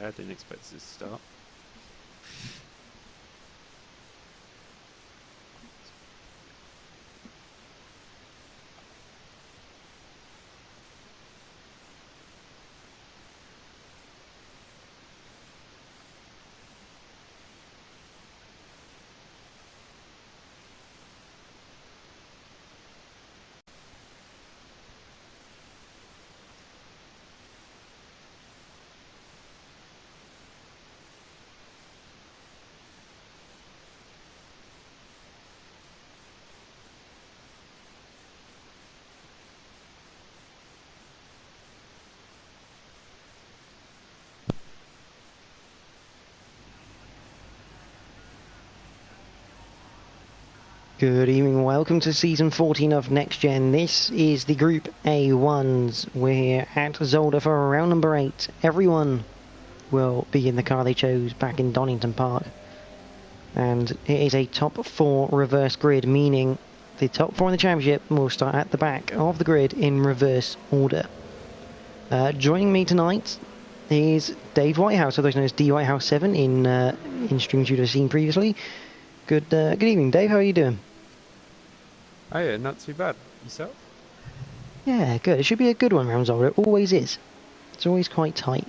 Okay, I didn't expect this to start. Good evening, welcome to Season 14 of Next Gen. This is the Group A1s. We're at Zolder for round number 8. Everyone will be in the car they chose back in Donington Park. And it is a top 4 reverse grid, meaning the top 4 in the championship will start at the back of the grid in reverse order. Joining me tonight is Dave Whitehouse, otherwise known as D Whitehouse 7 in streams you'd have seen previously. Good evening, Dave. How are you doing? Oh yeah, not too bad. Yourself? Yeah, good. It should be a good one round Zolder. It always is. It's always quite tight.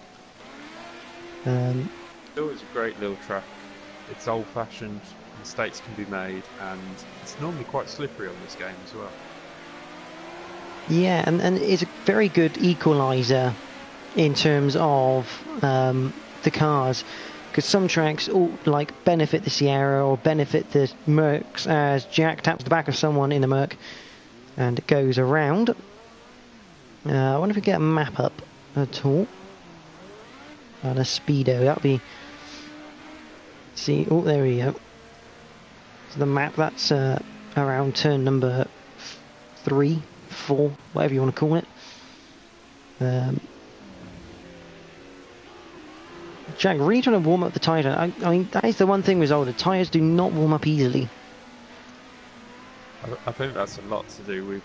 It's always a great little track. It's old-fashioned, mistakes can be made, and it's normally quite slippery on this game as well. Yeah, and it's a very good equaliser in terms of the cars. Because some tracks like benefit the Sierra or benefit the Mercs as Jack taps the back of someone in a Merc and it goes around. I wonder if we get a map up at all. And a speedo, that'll be... See, oh, there we go. So the map, that's around turn number 3, 4, whatever you want to call it. Jack, really trying to warm up the tyres. I mean, that is the one thing with Zolder. Tyres do not warm up easily. I think that's a lot to do with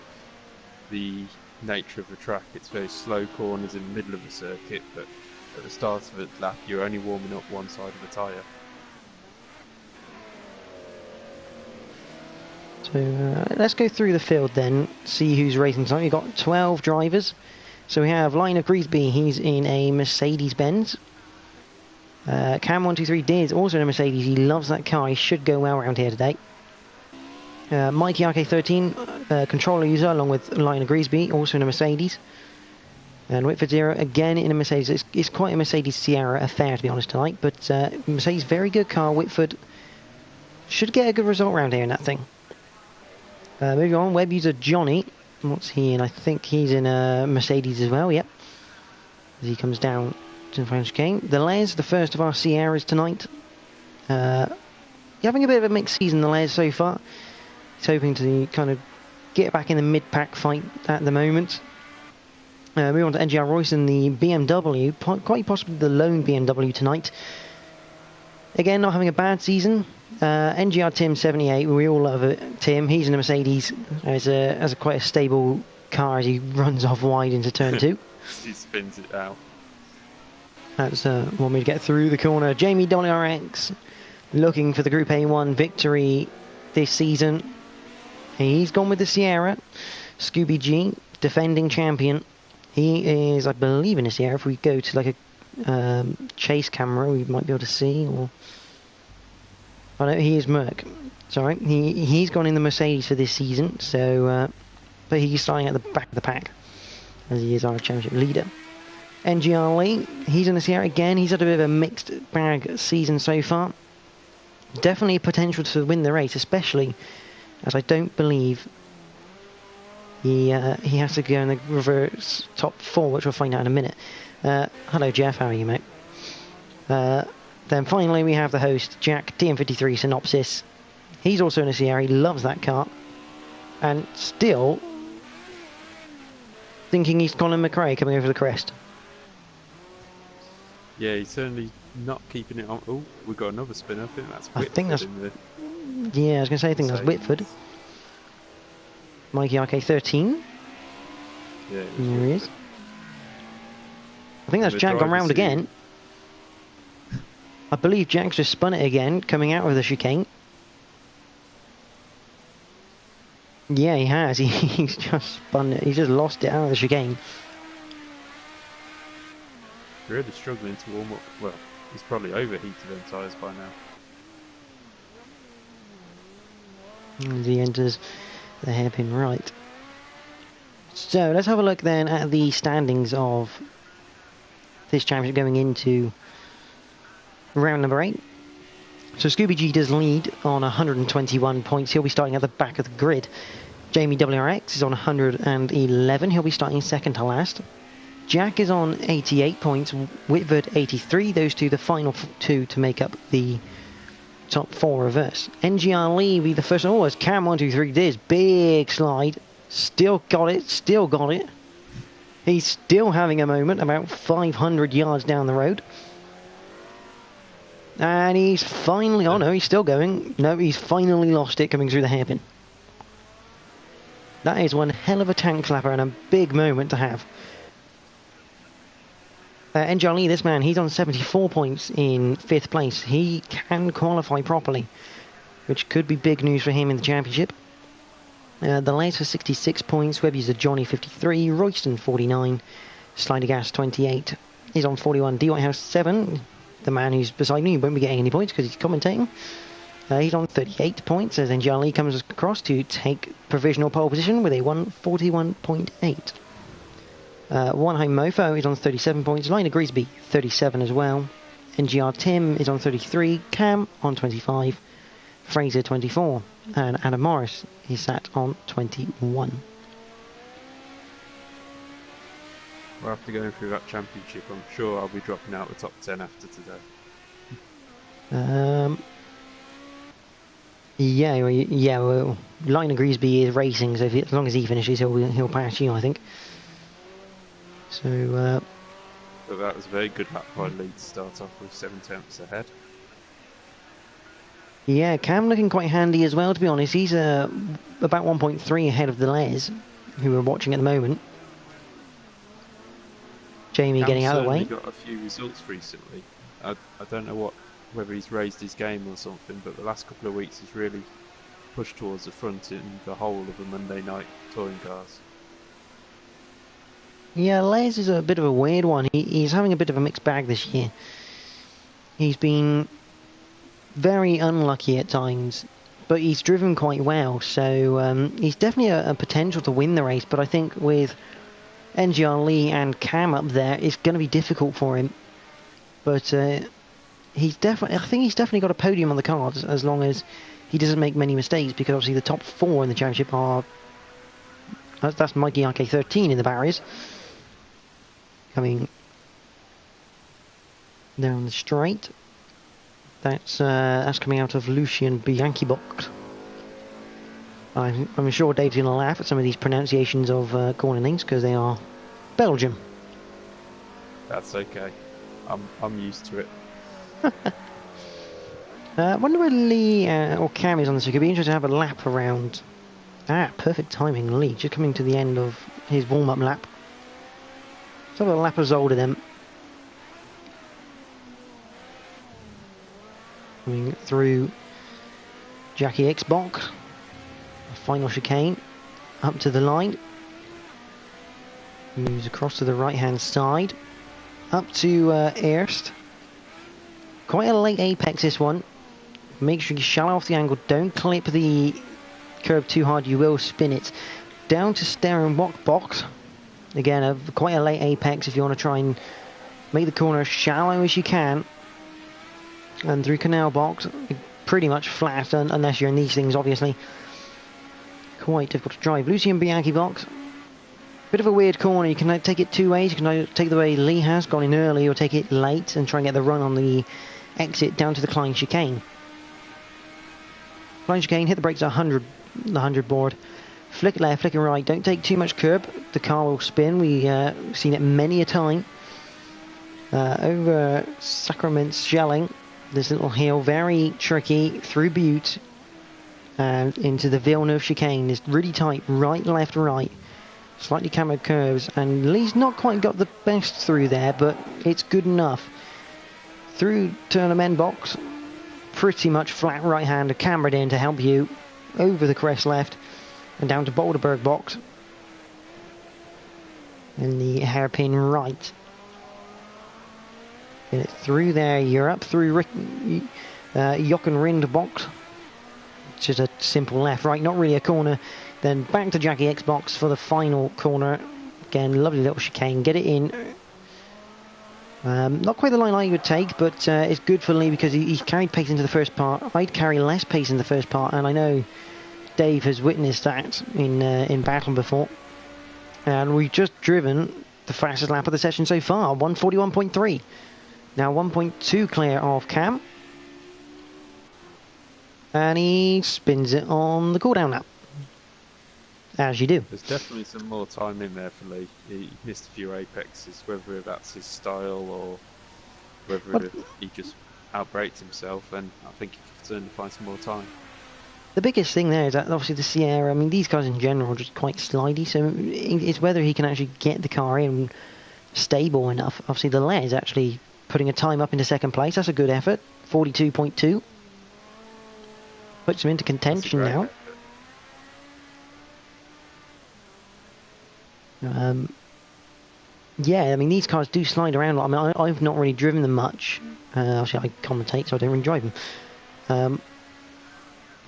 the nature of the track. It's very slow corners in the middle of the circuit, but at the start of the lap, you're only warming up one side of the tyre. So let's go through the field then, see who's racing tonight. We've got 12 drivers. So we have Lionel Griesby, he's in a Mercedes-Benz. Cam123 Diz, also in a Mercedes, he loves that car, he should go well around here today. Mikey RK13, controller user, along with Lionel Griesby, also in a Mercedes. And Whitford Zero, again in a Mercedes. It's quite a Mercedes Sierra affair, to be honest, tonight. But Mercedes, very good car. Whitford should get a good result around here in that thing. Moving on, web user Johnny. What's he in? I think he's in a Mercedes as well, yep. As he comes down to the French game. The Les, the first of our Sierras tonight. You're having a bit of a mixed season, the Les, so far. He's hoping to kind of get back in the mid-pack fight at the moment. Moving on to NGR Royce and the BMW, quite possibly the lone BMW tonight. Again, not having a bad season. NGR Tim 78, we all love it. Tim, he's in a Mercedes as a quite a stable car as he runs off wide into turn 2. He spins it out. That's want me to get through the corner. Jamie WRX looking for the Group A1 victory this season. He's gone with the Sierra. Scooby G, defending champion. He is, I believe, in a Sierra. If we go to like a chase camera, we might be able to see. Or oh no, he is Merc. Sorry, he's gone in the Mercedes for this season. So, but he's starting at the back of the pack as he is our championship leader. NGR Lee, he's in the Sierra again. He's had a bit of a mixed bag season so far. Definitely potential to win the race, especially as I don't believe he has to go in the reverse top 4, which we'll find out in a minute. Hello Jeff, how are you, mate? Then finally we have the host, Jack, TM53 Synopsis. He's also in a Sierra, he loves that car. And still thinking he's Colin McRae coming over the crest. Yeah, he's certainly not keeping it on. Oh, we've got another spinner. I think that's Whitford. I think that's... Yeah, I was going to say, I think that's Whitford. Mikey RK13. Yeah, there he is. I think that's Jack gone round again. I believe Jack's just spun it again, coming out of the chicane. Yeah, he has. He's just spun it. He's just lost it out of the chicane. Really struggling to warm up. Well, he's probably overheated them tyres by now. As he enters the hairpin right. So let's have a look then at the standings of this championship going into round number 8. So Scooby G does lead on 121 points. He'll be starting at the back of the grid. Jamie WRX is on 111. He'll be starting second to last. Jack is on 88 points. Whitford 83. Those two, the final two to make up the top 4 reverse. NGR Lee be the first. Oh, as Cam 123 did. Big slide. Still got it. Still got it. He's still having a moment about 500 yards down the road. And he's finally... Oh no, he's still going. No, he's finally lost it coming through the hairpin. That is one hell of a tank flapper and a big moment to have. NGR Lee, this man, he's on 74 points in 5th place. He can qualify properly, which could be big news for him in the championship. The Les for 66 points, Web user Johnny 53, Royston 49, Slidergas 28. He's on 41, D Whitehouse 7. The man who's beside me won't be getting any points because he's commentating. He's on 38 points as NGR Lee comes across to take provisional pole position with a 141.8. One Home Mofo is on 37 points. Liner Grisby 37 as well. NGR Tim is on 33. Cam on 25. Fraser 24. And Adam Morris is sat on 21. Well, after going through that championship, I'm sure I'll be dropping out the top 10 after today. Well, Liner Grisby is racing, so as long as he finishes, he'll pass you, I think. So, but that was a very good lap by Lee to start off with 7/10 ahead. Yeah, Cam looking quite handy as well, to be honest. He's about 1.3 ahead of the Les, who we're watching at the moment. Jamie Cam's getting out of the way. Got a few results recently. I don't know whether he's raised his game or something, but the last couple of weeks he's really pushed towards the front in the whole of the Monday night touring cars. Yeah, Les is a bit of a weird one. He's having a bit of a mixed bag this year. He's been very unlucky at times, but he's driven quite well, so he's definitely a potential to win the race, but I think with NGR Lee and Cam up there, it's going to be difficult for him. But I think he's definitely got a podium on the cards as long as he doesn't make many mistakes, because obviously the top 4 in the championship are... That's Mikey RK13 in the barriers. Coming down the straight. That's coming out of Lucien Bianchi box. I'm sure Dave's going to laugh at some of these pronunciations of corner names because they are Belgium. That's okay. I'm used to it. I wonder where Lee or Cam is on this. It could be interesting to have a lap around. Perfect timing, Lee. Just coming to the end of his warm-up lap. Let's have a lap of Zolder then. Coming through Jackie X box. Final chicane. Up to the line. Moves across to the right-hand side. Up to Erst. Quite a late apex this one. Make sure you shallow off the angle. Don't clip the curb too hard. You will spin it. Down to Steering Walk box. Again, quite a late apex if you want to try and make the corner as shallow as you can. And through Canal box, pretty much flat, unless you're in these things, obviously. Quite difficult to drive. Lucien Bianchi box. Bit of a weird corner. You can take it two ways. You can either take the way Lee has, gone in early, or take it late and try and get the run on the exit down to the Klein chicane. Klein chicane, hit the brakes at 100 board. Flick it left, flick it right. Don't take too much curb. The car will spin. We've seen it many a time. Over Sacrament Shelling. This little hill, very tricky, through Butte. And into the Villeneuve chicane. It's really tight. Right, left, right. Slightly cambered curves. And Lee's not quite got the best through there, but it's good enough. through tournament box, pretty much flat right hand, cambered in to help you over the crest left and down to Boulderberg box in the hairpin right. Get it through there, you're up through Jochen box, which is a simple left, right, not really a corner. Then back to Jackie X box for the final corner. Again, lovely little chicane, get it in. Not quite the line I would take, but it's good for Lee because he's carried pace into the first part. I'd carry less pace in the first part, and I know Dave has witnessed that in battle before. And we've just driven the fastest lap of the session so far, 141.3. Now 1.2 clear of Cam. And he spins it on the cooldown lap. As you do. There's definitely some more time in there for Lee. He missed a few apexes, whether that's his style or whether he just outbraked himself, and I think he could certainly find some more time. The biggest thing there is that obviously the Sierra, I mean these cars in general are just quite slidey, so it's whether he can actually get the car in stable enough. Obviously the Les actually putting a time up into second place, that's a good effort, 42.2. Puts him into contention now. Effort. Yeah, I mean these cars do slide around a lot. I mean I've not really driven them much. Actually I commentate, so I don't really drive them.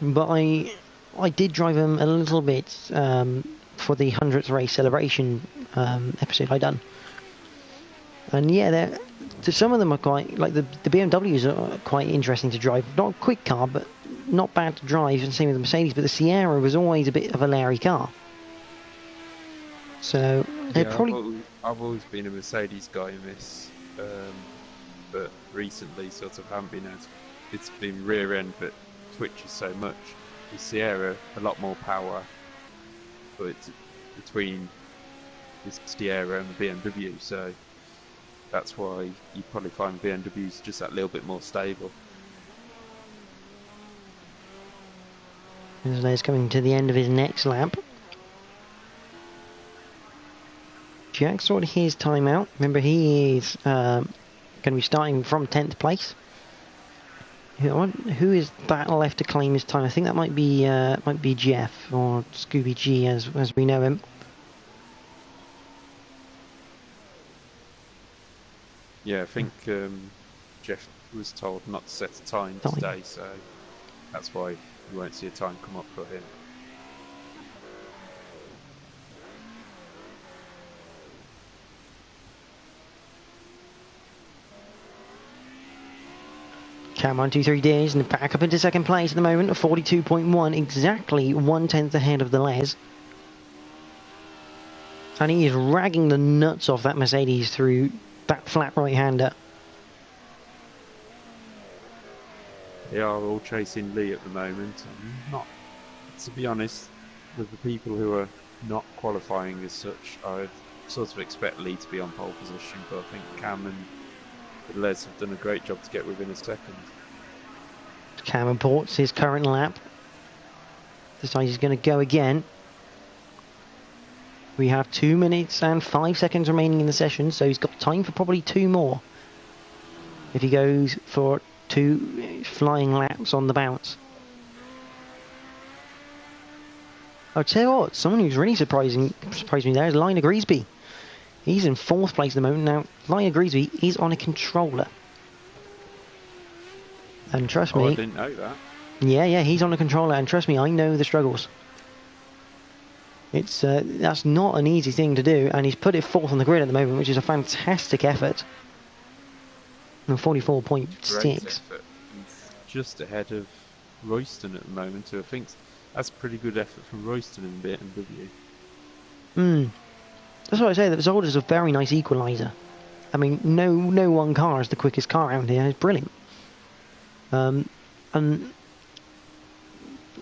But I did drive them a little bit for the 100th race celebration episode I done. And yeah, some of them are quite, like the BMWs are quite interesting to drive. Not a quick car, but not bad to drive, and same with the Mercedes. But the Sierra was always a bit of a Larry car. So they're probably. I've always been a Mercedes guy in this, but recently sort of haven't been as. It's been rear end, but twitches so much. The Sierra a lot more power, but it's between the Sierra and the BMW. So that's why you probably find BMWs just that little bit more stable. He's coming to the end of his next lap. Jack sorted his time out. Remember, he is going to be starting from 10th place. Who is that left to claim his time? I think that might be Jeff or Scooby G as we know him. Yeah, I think Jeff was told not to set a time today, so that's why you won't see a time come up for him. Cam 123 days and back up into second place at the moment, 42.1, exactly 1/10 ahead of the Les. And he is ragging the nuts off that Mercedes through that flat right-hander. They are all chasing Lee at the moment. I'm not, to be honest, with the people who are not qualifying as such, I sort of expect Lee to be on pole position, but I think Cam and the Les have done a great job to get within a second. Cam reports his current lap. Decides he's going to go again. We have 2 minutes and 5 seconds remaining in the session, so he's got time for probably 2 more. If he goes for 2 flying laps on the bounce. I'll tell you what, someone who's really surprised me there is Liner Griesby. He's in 4th place at the moment. Now, Liner Griesby is on a controller. And trust me... I didn't know that. Yeah, he's on a controller, and trust me, I know the struggles. It's that's not an easy thing to do, and he's put it 4th on the grid at the moment, which is a fantastic effort. 44.6. Just ahead of Royston at the moment, who I think that's a pretty good effort from Royston in BMW. That's what I say, that Zolder's a very nice equaliser. I mean, no one car is the quickest car around here. It's brilliant. And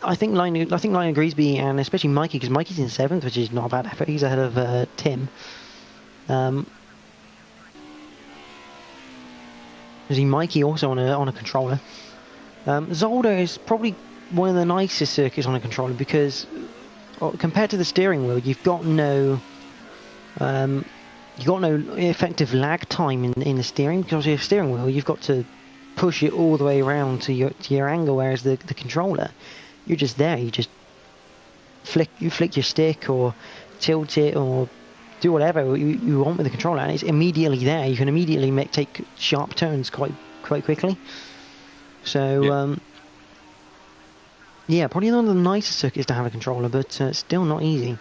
I think Liner Griesby, and especially Mikey, because Mikey's in 7th, which is not a bad effort. He's ahead of Tim. You see Mikey also on a controller. Zolder is probably one of the nicest circuits on a controller because compared to the steering wheel, you've got no effective lag time in the steering, because obviously a steering wheel you've got to push it all the way around to your angle, whereas the controller, you're just there. You just flick your stick or tilt it or do whatever you want with the controller, and it's immediately there. You can immediately take sharp turns quite quickly. So yeah, probably one of the nicest circuits to have a controller, but still not easy.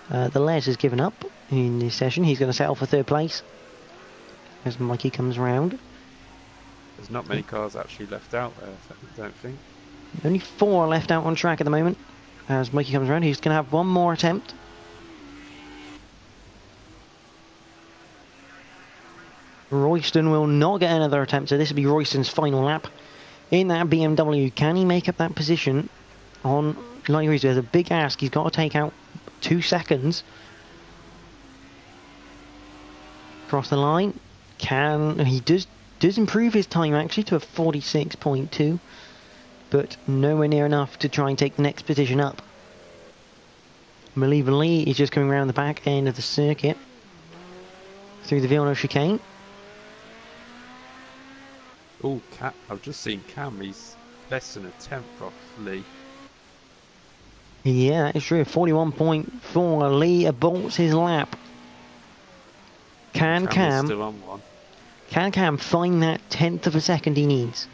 The Les has given up in this session. He's going to settle for third place as Mikey comes round. There's not many cars actually left out there, I don't think. Only 4 left out on track at the moment as Mikey comes around. He's going to have one more attempt. Royston will not get another attempt, so this will be Royston's final lap in that BMW. Can he make up that position on Light Grease? There's a big ask. He's got to take out 2 seconds. Across the line. He does improve his time actually to a 46.2, but nowhere near enough to try and take the next position up. Maliva Lee is just coming around the back end of the circuit through the Villeneuve chicane. Oh, I've just seen Cam. He's less than a tenth off Lee. Yeah, that is true. 41.4. Lee aborts his lap. Can Cam still on one. Can Cam find that 10th of a second he needs?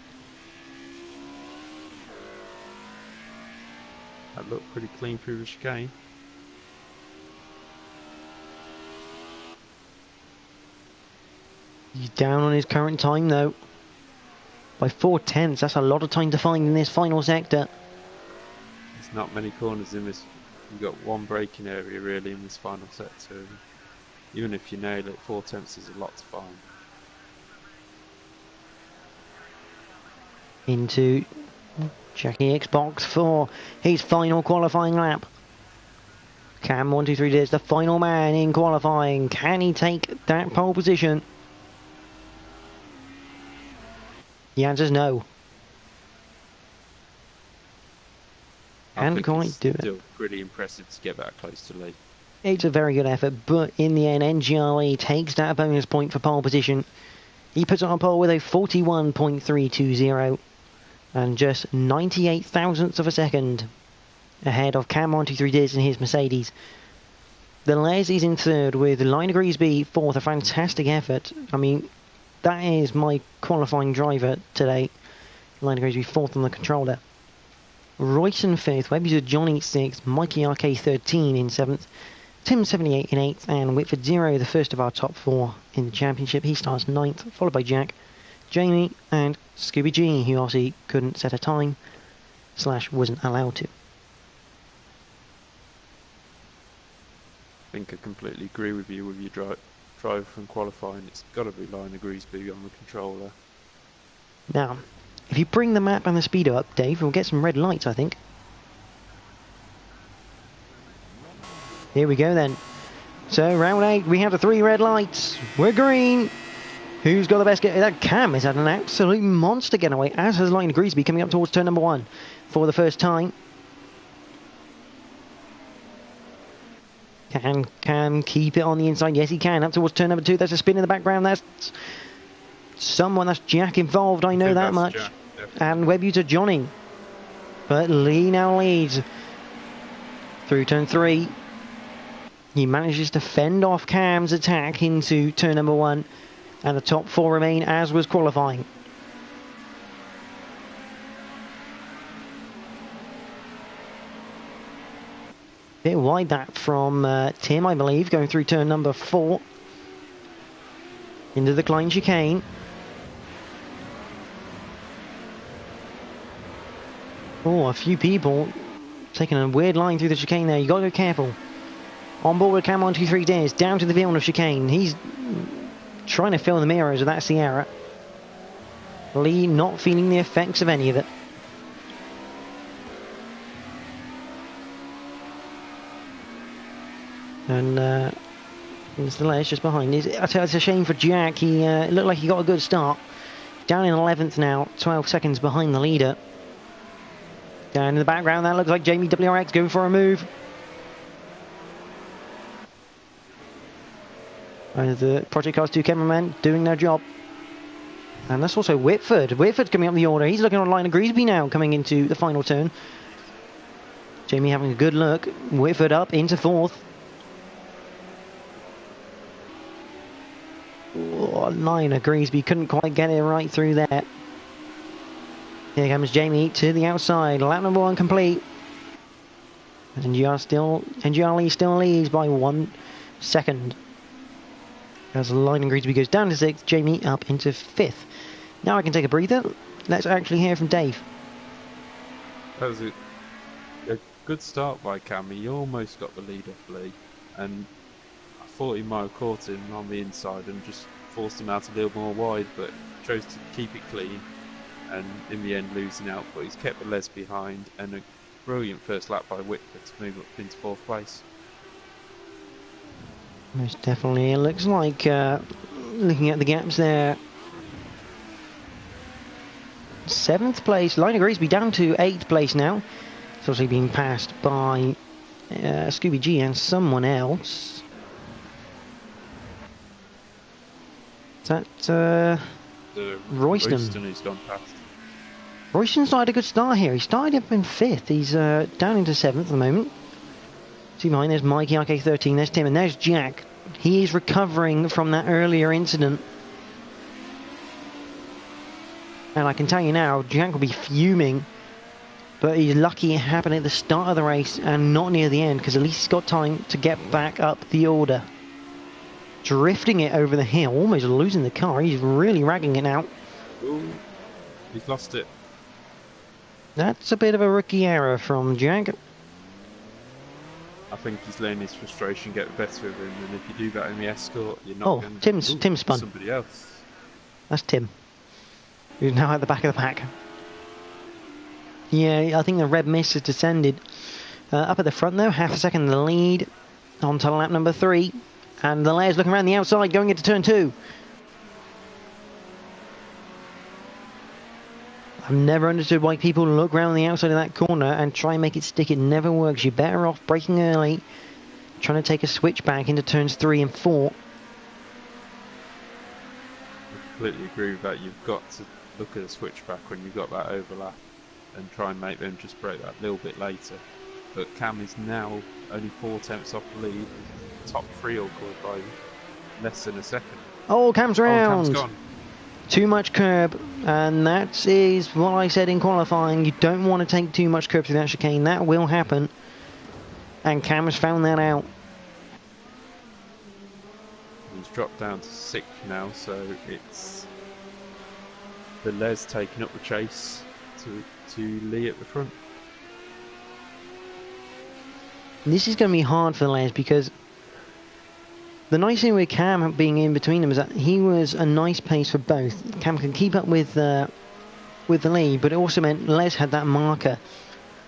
That looked pretty clean through the chicane. He's down on his current time though. By 4/10. That's a lot of time to find in this final sector. There's not many corners in this. You've got one braking area really in this final sector. Even if you nail it, 4/10 is a lot to find. Into Jackie Xbox for his final qualifying lap. Cam 123 is the final man in qualifying. Can he take that pole position? The answer's no. Can't quite do it. Still pretty impressive to get that close to Lee. It's a very good effort, but in the end, NGRE takes that bonus point for pole position. He puts on pole with a 41.320 and just 98 thousandths of a second ahead of Cam 123 Diz in his Mercedes. The Les is in third with Lina Griesby fourth. A fantastic effort. I mean, that is my qualifying driver today. Lina Griesby fourth on the controller. Royson fifth, Webster Johnny sixth, Mikey RK 13 in seventh, Tim 78 in 8th, and Whitford Zero, the first of our top 4 in the championship. He starts 9th, followed by Jack, Jamie, and Scooby G, who obviously couldn't set a time, / wasn't allowed to. I think I completely agree with you with your driver from qualifying. It's got to be Lina Griesby on the controller. Now, if you bring the map and the speedo up, Dave, we'll get some red lights, I think. Here we go then. So round 8, we have the 3 red lights. We're green. Who's got the best get? That Cam has had an absolute monster getaway, as has Lina Griesby coming up towards turn number 1 for the first time. Can Cam keep it on the inside? Yes, he can. Up towards turn number 2. There's a spin in the background. That's someone. That's Jack involved. I know that much. Jack, and Webster Johnny. But Lee now leads through turn 3. He manages to fend off Cam's attack into turn number 1, and the top 4 remain as was qualifying. Bit wide that from Tim, I believe, going through turn number 4 into the Klein chicane. Oh, a few people taking a weird line through the chicane there. You got to go careful. On board with Cam 123 Dares, down to the Villeneuve chicane. He's trying to fill the mirrors with that Sierra. Lee not feeling the effects of any of it. And Mr. Les just behind. I tell you, it's a shame for Jack. He looked like he got a good start. Down in 11th now, 12 seconds behind the leader. Down in the background, that looks like Jamie WRX going for a move. The Project Cars 2 cameramen doing their job. And that's also Whitford. Whitford's coming up the order. He's looking on line of Greasby now, coming into the final turn. Jamie having a good look. Whitford up into 4th. Oh, line of Greasby couldn't quite get it right through there. Here comes Jamie to the outside. Lap number 1 complete. And Gianni still leads by 1 second. As line and Greasby goes down to 6th, Jamie up into 5th. Now I can take a breather. Let's actually hear from Dave. That was a good start by Cam. He almost got the lead off Lee, and I thought he might have caught him on the inside and just forced him out a little more wide, but chose to keep it clean, and in the end losing out. But he's kept the Les behind, and a brilliant first lap by Whitford to move up into 4th place. Most definitely. It looks like, looking at the gaps there, 7th place, Line of Greasby down to 8th place now. It's obviously being passed by Scooby G and someone else. Is that Royston? Royston who's gone past. Royston's started a good start here. He started up in 5th. He's down into 7th at the moment. See behind, there's Mikey, RK13, there's Tim, and there's Jack. He is recovering from that earlier incident. And I can tell you now, Jack will be fuming. But he's lucky it happened at the start of the race and not near the end, because at least he's got time to get back up the order. Drifting it over the hill, almost losing the car. He's really ragging it now. Ooh, he's lost it. That's a bit of a rookie error from Jack. I think he's letting his frustration get the better of him, and if you do that in the escort, you're not going to... Tim's spun. Somebody else. That's Tim, who's now at the back of the pack. Yeah, I think the red mist has descended. Up at the front though, half a second in the lead. On to lap number 3. And the layer's looking around the outside, going into turn 2. I've never understood why people look around the outside of that corner and try and make it stick. It never works. You're better off braking early, trying to take a switch back into turns 3 and 4. I completely agree with that. You've got to look at a switchback when you've got that overlap and try and make them just brake that little bit later. But Cam is now only 4 tenths off the lead. Top 3 all qualified less than a second. Oh, Cam's round. Cam's gone. Too much curb, and that is what I said in qualifying. You don't want to take too much curb through that chicane. That will happen, and Cam has found that out. He's dropped down to 6th now, so it's the Les taking up the chase to Lee at the front. This is going to be hard for the Les, because the nice thing with Cam being in between them is that he was a nice pace for both. Cam can keep up with the lead, but it also meant Les had that marker.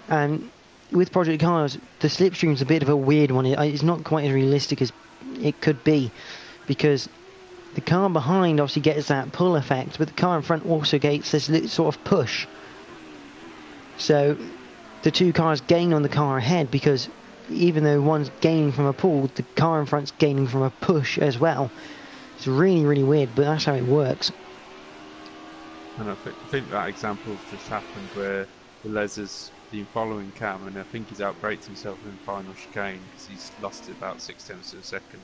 And with Project Cars, the slipstream's a bit of a weird one. It's not quite as realistic as it could be, because the car behind obviously gets that pull effect, but the car in front also gets this little sort of push. So the two cars gain on the car ahead, because even though one's gaining from a pull, the car in front's gaining from a push as well. It's really, really weird, but that's how it works. And I think that example just happened where the Les has been following Cam, and I think he's outbraked himself in the final chicane because he's lost it about 6 tenths of a second.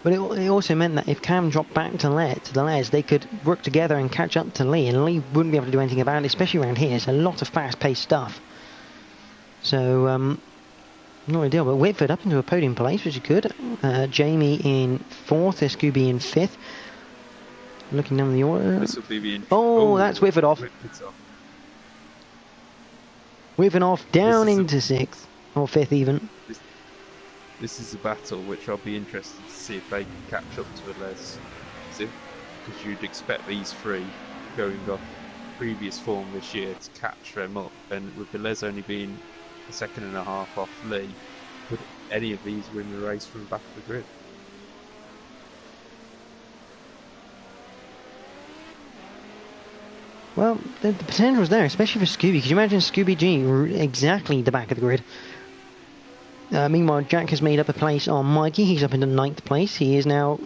But it also meant that if Cam dropped back to the Les, they could work together and catch up to Lee, and Lee wouldn't be able to do anything about it, especially around here. It's a lot of fast-paced stuff. So, not ideal, but Whitford up into a podium place, which is good. Jamie in 4th, Scooby in 5th. Looking down the order. This will be the oh, that's Whitford off. Whitford off, down into 6th, or 5th even. This is a battle which I'll be interested to see if they can catch up to the Les. Because you'd expect these 3 going off previous form this year to catch them up, and with the Les only being a second and a half off Lee, could any of these win the race from the back of the grid? Well, the potential's there, especially for Scooby. Could you imagine Scooby G exactly the back of the grid? Meanwhile, Jack has made up a place on Mikey. He's up into 9th place. He is now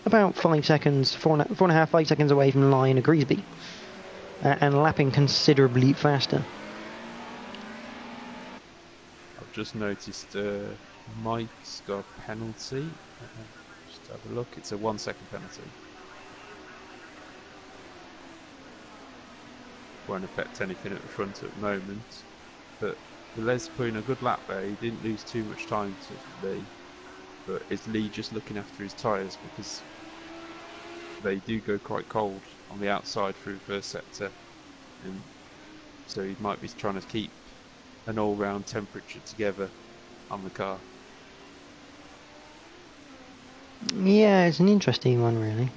about 5 seconds, 4.5, 5 seconds away from the line of Greasby, and lapping considerably faster. I've just noticed Mike's got a penalty. Just have a look. It's a 1 second penalty. Won't affect anything at the front at the moment, but Les putting a good lap there. He didn't lose too much time to Lee, but is Lee just looking after his tyres because they do go quite cold on the outside through the first sector, and so he might be trying to keep an all-round temperature together on the car. Yeah, it's an interesting one really,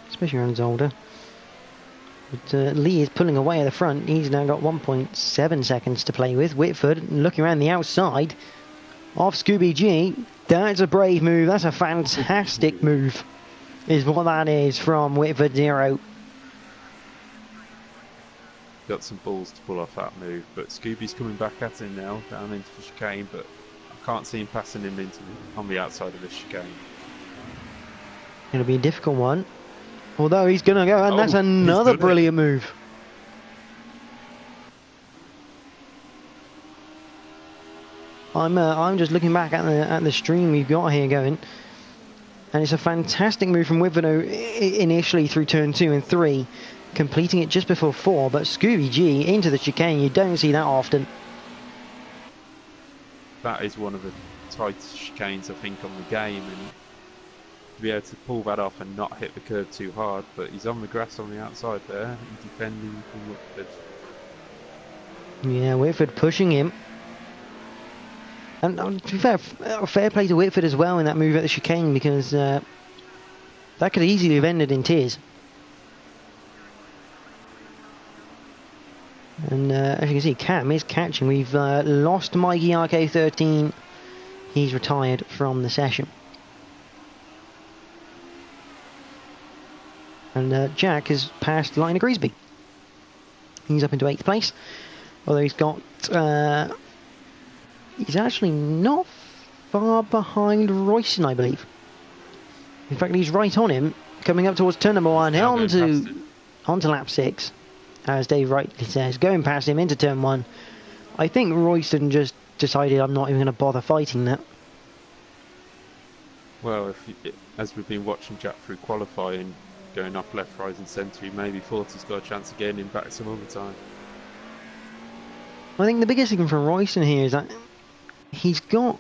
especially around Zolder. But Lee is pulling away at the front. He's now got 1.7 seconds to play with. Whitford looking around the outside of Scooby G. That's a brave move. That's a fantastic move, is what that is from Whitford Zero. Got some balls to pull off that move, but Scooby's coming back at him now, down into the chicane, but I can't see him passing him on the outside of the chicane. It'll be a difficult one. Although he's going to go, and that's another brilliant move. I'm just looking back at the stream we've got here going, and it's a fantastic move from Whitford initially through turn 2 and 3, completing it just before 4. But Scooby G into the chicane, you don't see that often. That is one of the tightest chicanes I think on the game, and to be able to pull that off and not hit the curb too hard, but he's on the grass on the outside there, and defending from Whitford. Yeah, Whitford pushing him. And to be fair play to Whitford as well in that move at the chicane, because that could easily have ended in tears. And as you can see, Cam is catching. We've lost Mikey RK13. He's retired from the session. And Jack has passed the line of Greasby. He's up into 8th place. Although he's got... he's actually not far behind Royston, I believe. In fact, he's right on him, coming up towards turn number 1, onto lap 6, as Dave rightly says, going past him into turn 1. I think Royston just decided, I'm not even going to bother fighting that. Well, as we've been watching Jack through qualifying, going off left, right and centre, he maybe thought he's got a chance of getting him back some other time. I think the biggest thing for Royston here is that he's got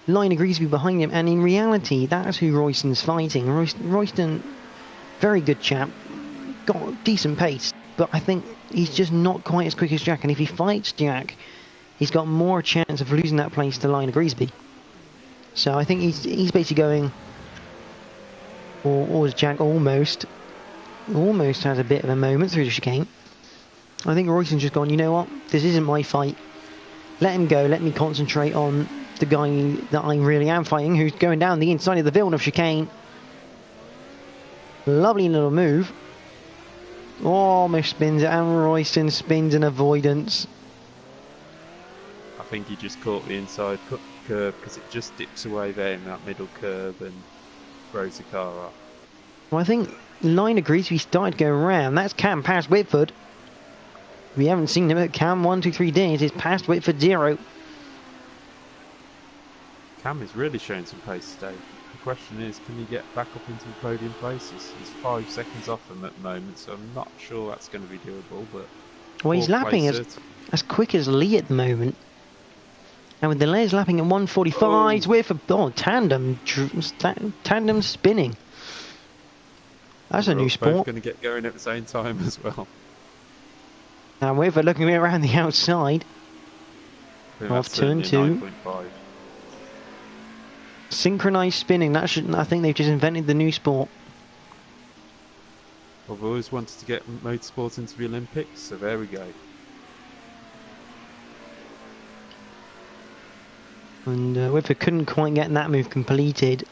line of Greasby behind him, and in reality that's who Royston's fighting. Royston, very good chap, got decent pace, but I think he's just not quite as quick as Jack, and if he fights Jack, he's got more chance of losing that place to line of Greasby. So I think he's basically going, or as Jack almost has a bit of a moment through the chicane. I think Royston's just gone, you know what, this isn't my fight. Let him go, let me concentrate on the guy that I really am fighting, who's going down the inside of the Villeneuve chicane. Lovely little move. Almost spins it, and Royston spins an avoidance. I think he just caught the inside curve because it just dips away there in that middle curve and throws the car off. Well, I think line of Greasby started to go around. That's Cam past Whitford. We haven't seen him at Cam 123 days. It's past Whitford 0. Cam is really showing some pace today. The question is, can he get back up into the podium places? He's 5 seconds off them at the moment, so I'm not sure that's going to be doable. But well, he's lapping as quick as Lee at the moment. And with the Les lapping at 145, Whitford, tandem spinning. That's a new sport. Both going to get going at the same time as well. And Whitford looking around the outside of turn 2. Synchronized spinning. I think they've just invented the new sport. I've always wanted to get motorsport into the Olympics, so there we go. And Whitford couldn't quite get that move completed.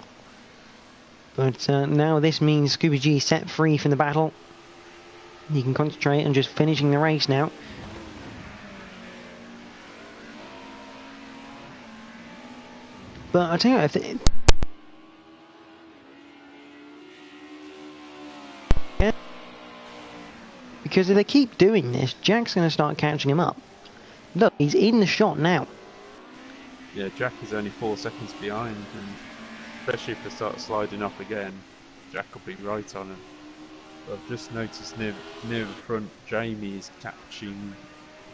But now this means Scooby G set free from the battle. He can concentrate on just finishing the race now. But I tell you what, Because if they keep doing this, Jack's going to start catching him up. Look, he's in the shot now. Yeah, Jack is only 4 seconds behind, and especially if they start sliding off again, Jack will be right on him. But I've just noticed near the front, Jamie is catching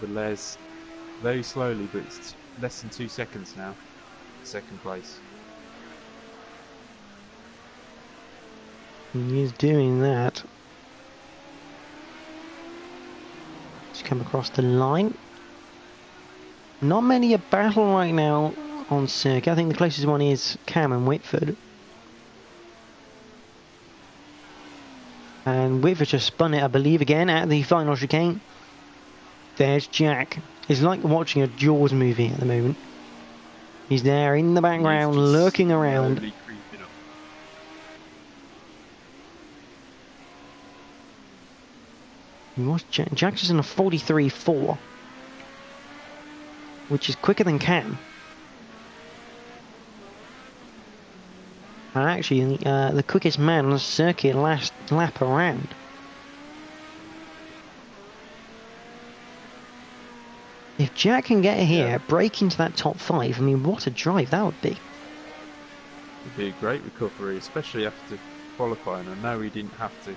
the Les very slowly, but it's less than 2 seconds now. Second place. He is doing that. Just come across the line. Not many a battle right now on circuit. I think the closest one is Cam and Whitford. And Whitford just spun it, I believe, again at the final chicane. There's Jack. It's like watching a Jaws movie at the moment. He's there in the background, looking around. Jack's just in a 43.4, which is quicker than Cam. And actually, the quickest man on the circuit last lap around. If Jack can get here, break into that top 5, I mean, what a drive that would be. It'd be a great recovery, especially after qualifying. I know he didn't have to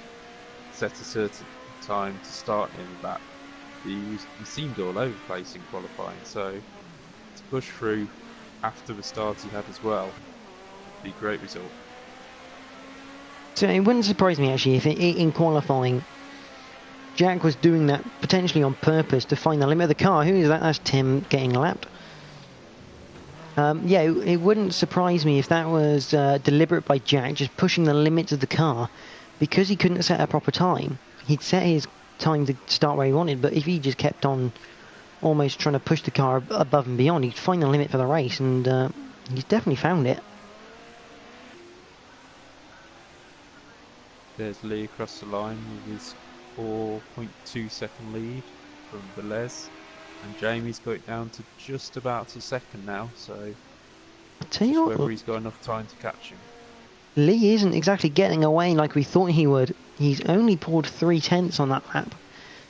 set a certain time to start in that. He seemed all over the place in qualifying, so to push through after the start he had as well would be a great result. So it wouldn't surprise me actually if in qualifying Jack was doing that potentially on purpose to find the limit of the car. Who is that? That's Tim getting lapped. Yeah, it wouldn't surprise me if that was deliberate by Jack, just pushing the limits of the car because he couldn't set a proper time. He'd set his time to start where he wanted, but if he just kept on almost trying to push the car above and beyond, he'd find the limit for the race, and he's definitely found it. There's Lee across the line with his 4.2 second lead from the Les, and Jamie's got it down to just about a second now, so I'll tell you what, whether he's got enough time to catch him. Lee isn't exactly getting away like we thought he would. He's only pulled 3/10 on that lap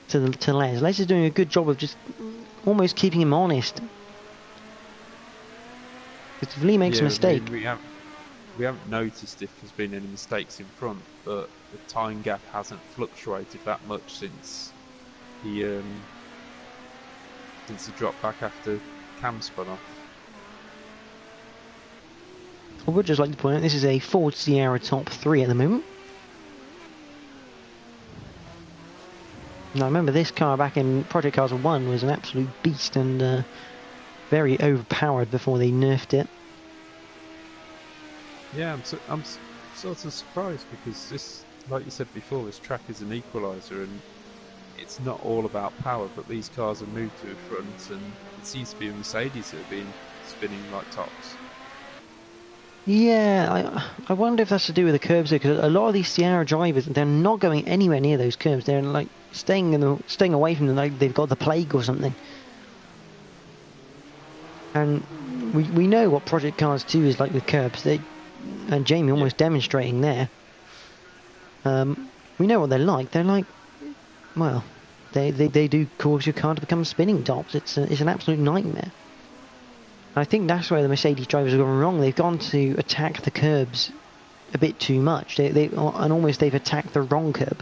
to Les. Les is doing a good job of just almost keeping him honest. Because if Lee makes a mistake... I mean, we haven't noticed if there's been any mistakes in front, but the time gap hasn't fluctuated that much since he dropped back after Cam spun off. I would just like to point out this is a Ford Sierra top 3 at the moment. Now remember, this car back in Project Cars 1 was an absolute beast and very overpowered before they nerfed it. Yeah, I'm sort of surprised because this, like you said before, this track is an equaliser and it's not all about power, but these cars have moved to the front and it seems to be a Mercedes that have been spinning like tops. Yeah, I wonder if that's to do with the curbs, because a lot of these Sierra drivers, they're not going anywhere near those curbs. They're like staying away from them, like they've got the plague or something. And we know what Project Cars 2 is like with curbs. And Jamie almost demonstrating there. We know what they're like. They're like, well, they do cause your car to become spinning tops. It's an absolute nightmare. I think that's where the Mercedes drivers have gone wrong. They've gone to attack the curbs a bit too much. They've attacked the wrong curb.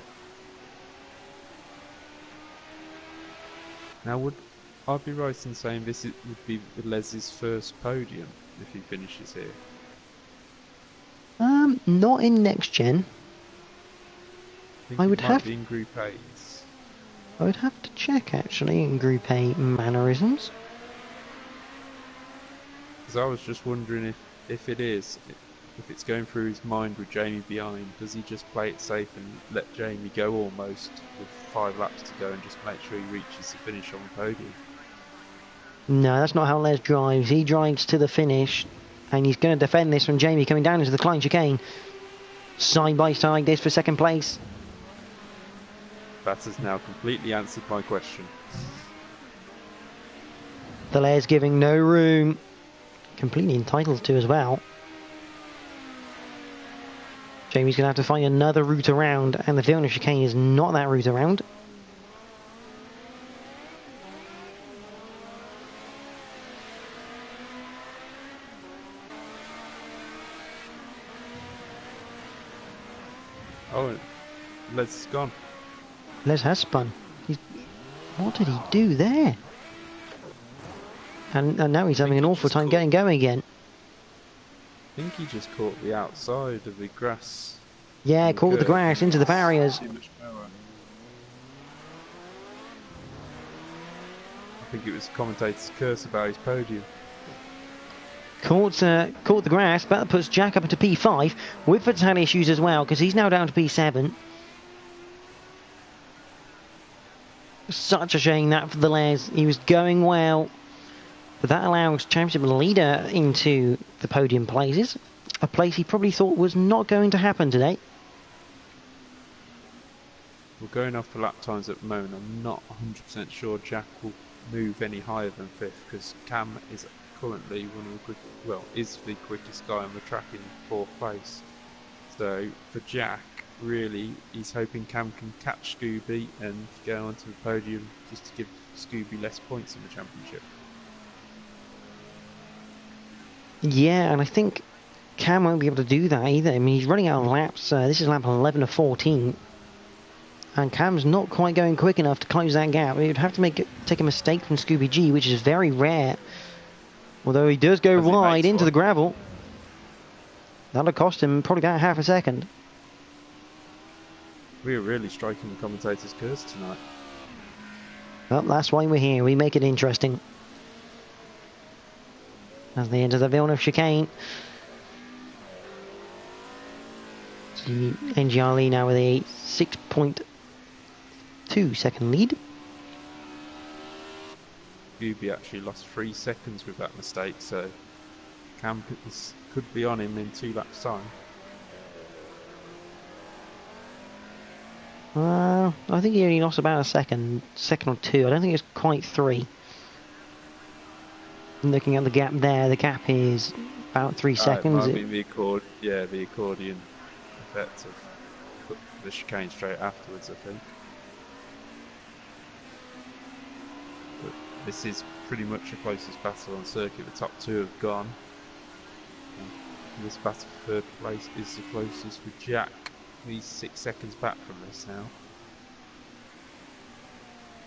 Now, would I be right in saying this would be Les's first podium if he finishes here? Not in next gen. I would have be in Group A's. I would have to check actually in Group A mannerisms. Because I was just wondering if it's going through his mind with Jamie behind, does he just play it safe and let Jamie go almost with 5 laps to go and just make sure he reaches the finish on the podium? No, that's not how Les drives. He drives to the finish, and he's going to defend this from Jamie coming down into the Klein chicane. Side by side this for second place. That has now completely answered my question. The Les giving no room. Completely entitled to as well. Jamie's going to have to find another route around, and the Vilna chicane is not that route around. Oh, Les is gone. Les has spun. What did he do there? And now he's having an awful time getting going again. I think he just caught the outside of the grass. Yeah, caught the grass into the barriers. Too much power. I think it was the commentator's curse about his podium. Caught the grass, but that puts Jack up into P5 with fatal issues as well, because he's now down to P7. Such a shame that for the Les. He was going well, but that allows championship leader into the podium places, a place he probably thought was not going to happen today. We're going off for lap times at the moment. I'm not 100% sure Jack will move any higher than 5th, because Cam is currently one of the is the quickest guy on the track in 4th place. So for Jack, really, he's hoping Cam can catch Scooby and go onto the podium just to give Scooby less points in the championship. Yeah, and I think Cam won't be able to do that either. I mean, he's running out of laps. This is lap 11 of 14. And Cam's not quite going quick enough to close that gap. He would have to take a mistake from Scooby G, which is very rare. Although he does go wide into the gravel. That'll cost him probably about half a second. We are really striking the commentator's curse tonight. Well, that's why we're here. We make it interesting. As they enter the Villeneuve chicane. See NGR Lee now with a 6.2 second lead. Scooby actually lost 3 seconds with that mistake, so Cam could be on him in 2 laps time. I think he only lost about a second or two. I don't think it's quite 3. Looking at the gap there, the gap is about 3 seconds. It might be the accordion effect of the chicane straight afterwards, I think. But this is pretty much the closest battle on circuit. The top 2 have gone. And this battle for 3rd place is the closest with Jack. He's 6 seconds back from this now.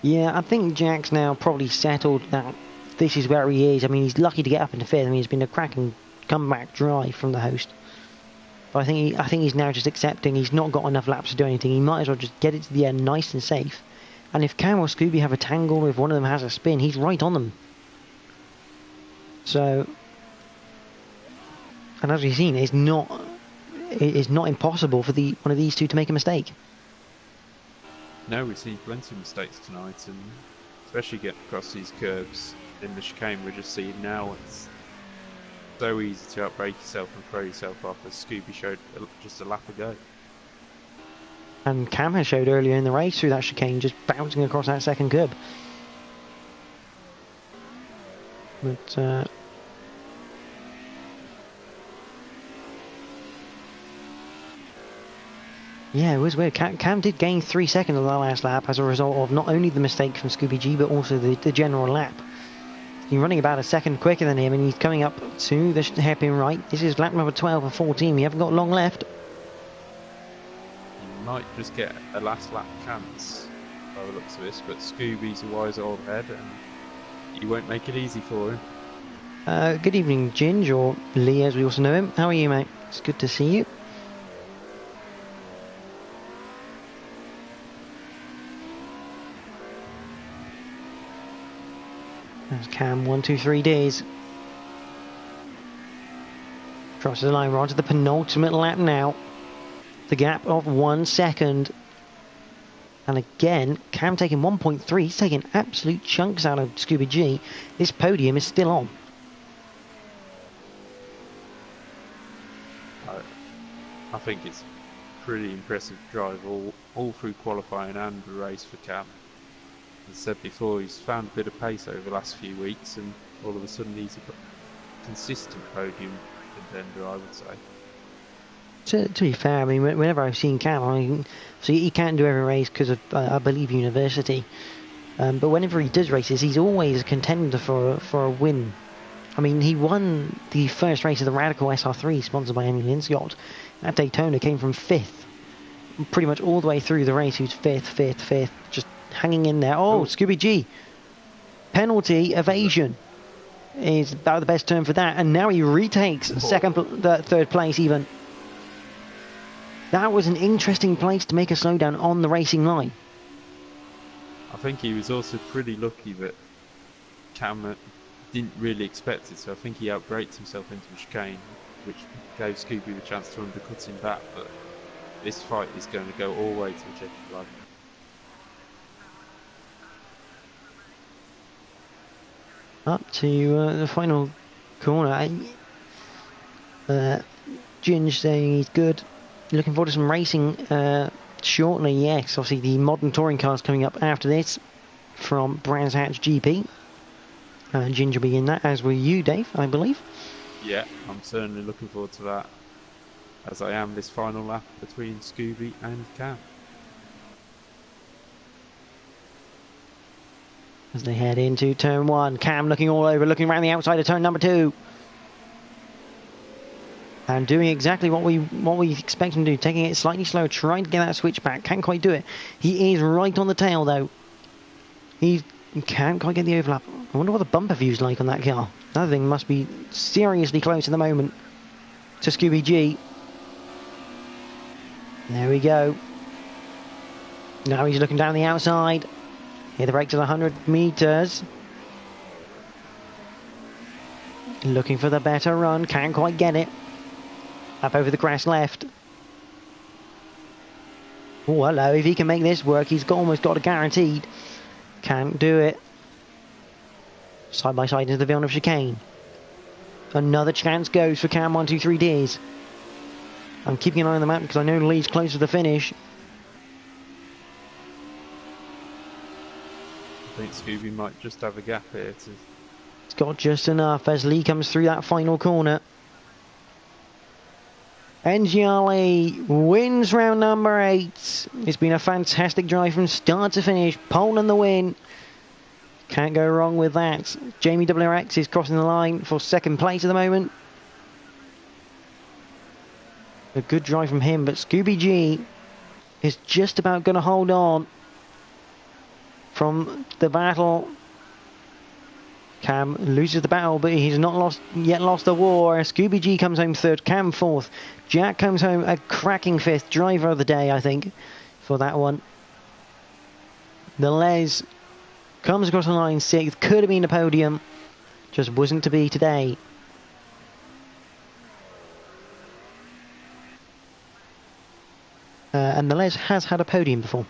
Yeah, I think Jack's now probably settled that this is where he is. I mean, he's lucky to get up into 5th. I mean, it's been a cracking comeback drive from the host. But I think he's now just accepting he's not got enough laps to do anything. He might as well just get it to the end nice and safe. And if Cam or Scooby have a tangle, or if one of them has a spin, he's right on them. So, and as we've seen, it's not impossible for one of these two to make a mistake. No, we've seen plenty of mistakes tonight, and especially getting across these curves in the chicane, we're just seeing now it's so easy to outbrake yourself and throw yourself off, as Scooby showed just a lap ago. And Cam has showed earlier in the race through that chicane, just bouncing across that second curb. But yeah, it was weird. Cam did gain 3 seconds on that last lap as a result of not only the mistake from Scooby G, but also the general lap. He's running about a second quicker than him, and he's coming up to the hairpin right. This is lap number 12 of 14. We haven't got long left. You might just get a last lap chance by the looks of this, but Scooby's a wise old head, and you won't make it easy for him. Good evening, Ginge, or Lee as we also know him. How are you, mate? It's good to see you. There's Cam, 1, 2, 3 Ds. Crosses the line, we're on to the penultimate lap now. The gap of 1 second. And again, Cam taking 1.3. He's taking absolute chunks out of Scooby G. This podium is still on. I think it's pretty impressive drive all through qualifying and the race for Cam. As I said before, he's found a bit of pace over the last few weeks, and all of a sudden he's a consistent podium contender, I would say. To be fair, I mean, whenever I've seen Cam, so he can't do every race because of, I believe, university. But whenever he does races, he's always a contender for a win. I mean, he won the first race of the Radical SR3, sponsored by Emily Linscott. At Daytona, came from 5th. pretty much all the way through the race. He was fifth, just hanging in there. Oh, Scooby G. Penalty, evasion is about the best term for that. And now he retakes third place even. That was an interesting place to make a slowdown on the racing line. I think he was also pretty lucky that Cam didn't really expect it, so I think he outbraked himself into a chicane, which gave Scooby the chance to undercut him back, but this fight is going to go all the way to the checkered flag. Up to the final corner. Ginge saying he's good. Looking forward to some racing shortly, yes. Obviously the modern touring cars coming up after this from Brands Hatch GP. Ginge will be in that, as will you, Dave, I believe. Yeah, I'm certainly looking forward to that, as I am this final lap between Scooby and Cam. As they head into turn 1, Cam looking all over, looking around the outside of turn number 2. And doing exactly what we expect him to do, taking it slightly slow, trying to get that switch back. Can't quite do it. He is right on the tail though. He can't quite get the overlap. I wonder what the bumper view's like on that car. That thing must be seriously close at the moment to Scooby G. There we go. Now he's looking down the outside. Here the brakes at 100 meters. Looking for the better run. Can't quite get it. Up over the grass left. Oh, hello. If he can make this work, he's almost got a guaranteed. Can't do it. Side by side into the Villeneuve chicane. Another chance goes for Cam 123Ds. I'm keeping an eye on the map because I know Lee's close to the finish. I think Scooby might just have a gap here. It's got just enough as Lee comes through that final corner. NGRE wins round number 8. It's been a fantastic drive from start to finish. Pole and the win. Can't go wrong with that. Jamie WRX is crossing the line for second place at the moment. A good drive from him, but Scooby G is just about going to hold on from the battle. Cam loses the battle, but he's not lost the war. Scooby G comes home third, Cam fourth. Jack comes home a cracking fifth. Driver of the day, I think, for that one. The Les comes across the line sixth. Could have been a podium, just wasn't to be today. And the Les has had a podium before.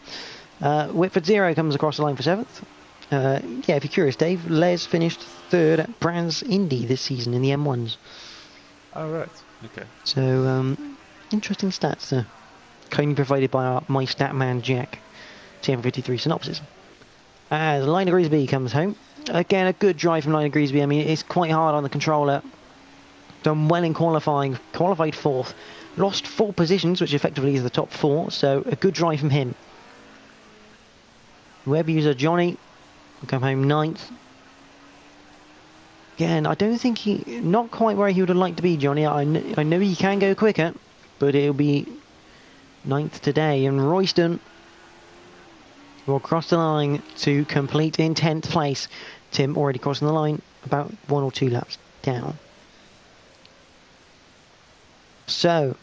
Whitford Zero comes across the line for seventh. Yeah, if you're curious, Dave, Les finished third at Brands Indy this season in the M1s. Oh, right. Okay. So, interesting stats there. Kindly provided by my stat man, Jack. TM53 synopsis. As Liner Greasby comes home. Again, a good drive from Liner Greasby. I mean, it's quite hard on the controller. Done well in qualifying. Qualified fourth. Lost 4 positions, which effectively is the top 4. So, a good drive from him. Web user Johnny will come home 9th. Again, I don't think not quite where he would have liked to be, Johnny. I know he can go quicker, but it'll be 9th today. And Royston will cross the line to complete in 10th place. Tim already crossing the line, about 1 or 2 laps down. So,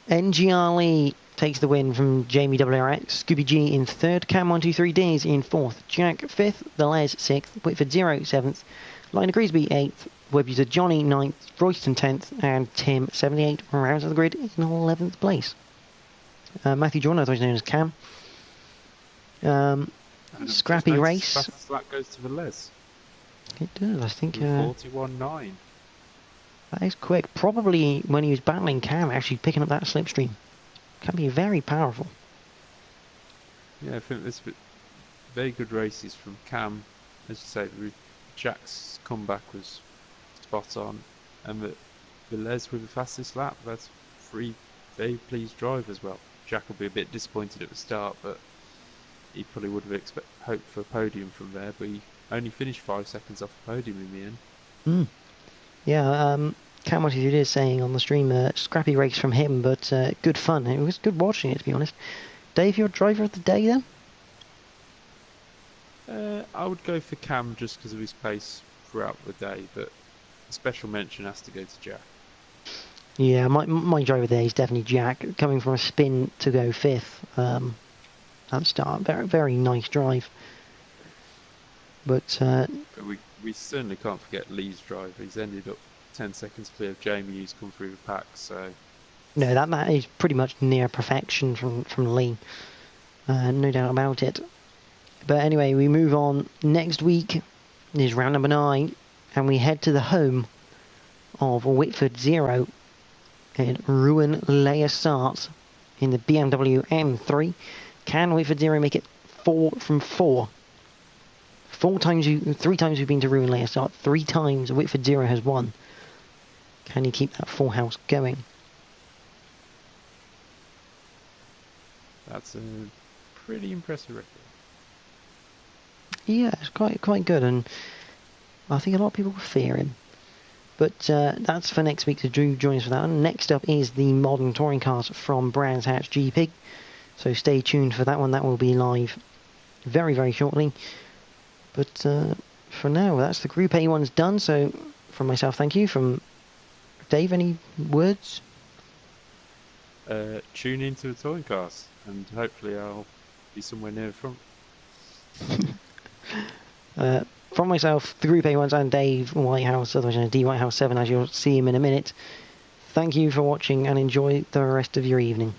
NGRE takes the win from Jamie WRX. Scooby G in third. Cam 123Ds in fourth. Jack fifth. The Les sixth. Whitford 0 7th. Liner Greasby 8th. Web user Johnny 9th. Royston 10th. And Tim 78 rounds of the grid in 11th place. Matthew Jordan, otherwise known as Cam. Scrappy race. Fastest lap goes to the Les. It does, I think. 41.9. That is quick. Probably when he was battling Cam, actually picking up that slipstream. Can be very powerful. Yeah, I think there's very good races from Cam. As you say, Jack's comeback was spot on, and the Les with the fastest lap. That's 3 very pleased drivers. Well, Jack will be a bit disappointed at the start, but he probably would have hoped for a podium from there. But he only finished 5 seconds off the podium in the end. Yeah, Cam Multitude is saying on the stream, scrappy race from him, but good fun. It was good watching it, to be honest. Dave, your driver of the day then? I would go for Cam just because of his pace throughout the day, but a special mention has to go to Jack. Yeah, my driver there is definitely Jack, coming from a spin to go 5th at the start. Very, very nice drive. But we certainly can't forget Lee's drive. He's ended up 10 seconds clear of Jamie, who's come through the pack. So no, that is pretty much near perfection from Lee. No doubt about it. But anyway, we move on. Next week is round number 9, and we head to the home of Whitford 0 and Ruin Les Essarts in the BMW M3. Can Whitford 0 make it 4 from 4? 3 times we've been to Ruin Les Essarts. 3 times Whitford 0 has won. Can he keep that full house going? That's a pretty impressive record. Yeah, it's quite good, and I think a lot of people fear him. But that's for next week, so do join us for that one. Next up is the modern touring cars from Brands Hatch GP. So stay tuned for that one. That will be live very, very shortly. But for now, that's the Group A1s done. So from myself, thank you. From Dave, any words? Tune into the touring cars, and hopefully I'll be somewhere near the front. From myself, the Group A1s, and Dave Whitehouse, otherwise known as D Whitehouse 7, as you'll see him in a minute. Thank you for watching, and enjoy the rest of your evening.